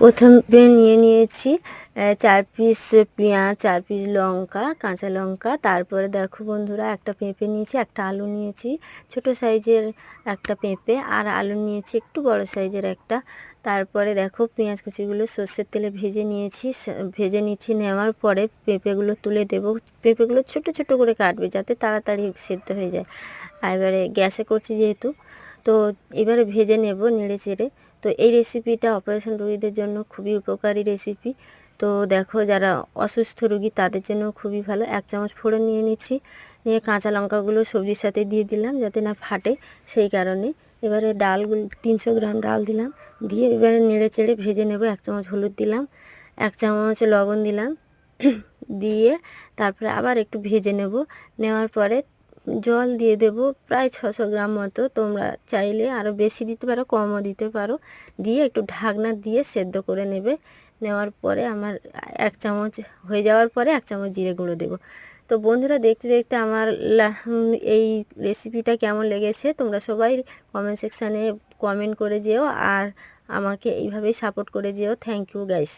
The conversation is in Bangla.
প্রথমে নিয়ে নিয়েছি 4 পিস পেঁয়াজ, 4 পিস লঙ্কা, কাঁচা লঙ্কা। তারপরে দেখো বন্ধুরা, একটা পেঁপে নিয়েছি, একটা আলু নিয়েছি, ছোট সাইজের একটা পেঁপে, আর আলু নিয়েছি একটু বড় সাইজের একটা। তারপরে দেখো পেঁয়াজ কুচিগুলো সর্ষের তেলে ভেজে নিয়েছি, ভেজে নিচ্ছি। নেওয়ার পরে পেঁপেগুলো তুলে দেবো। পেঁপেগুলো ছোট ছোট করে কাটবে যাতে তাড়াতাড়ি সেদ্ধ হয়ে যায়। আর এবারে গ্যাসে করছি যেহেতু, তো এবারে ভেজে নেব নেড়ে চেড়ে। তো এই রেসিপিটা অপারেশন রোগীদের জন্য খুবই উপকারী রেসিপি। তো দেখো, যারা অসুস্থ রোগী তাদের জন্য খুবই ভালো। 1 চামচ ফোড়ন নিয়ে নিচ্ছি, নিয়ে কাঁচা লঙ্কাগুলো সবজির সাথে দিয়ে দিলাম যাতে না ফাটে, সেই কারণে। এবারে ডালগুলো 300 গ্রাম ডাল দিলাম, দিয়ে এবারে নেড়ে চেড়ে ভেজে নেব। 1 চামচ হলুদ দিলাম, 1 চামচ লবণ দিলাম, দিয়ে তারপরে আবার একটু ভেজে নেব। নেওয়ার পরে জল দিয়ে দেব প্রায় 600 গ্রাম মতো। তোমরা চাইলে আরও বেশি দিতে পারো, কমও দিতে পারো। দিয়ে একটু ঢাকনা দিয়ে সেদ্ধ করে নেবে। নেওয়ার পরে আমার 1 চামচ হয়ে যাওয়ার পরে 1 চামচ জিরে গুঁড়ো দেবো। তো বন্ধুরা, দেখতে দেখতে আমার এই রেসিপিটা কেমন লেগেছে তোমরা সবাই কমেন্ট সেকশানে কমেন্ট করে যেও, আর আমাকে এইভাবেই সাপোর্ট করে যেও। Thank you guys.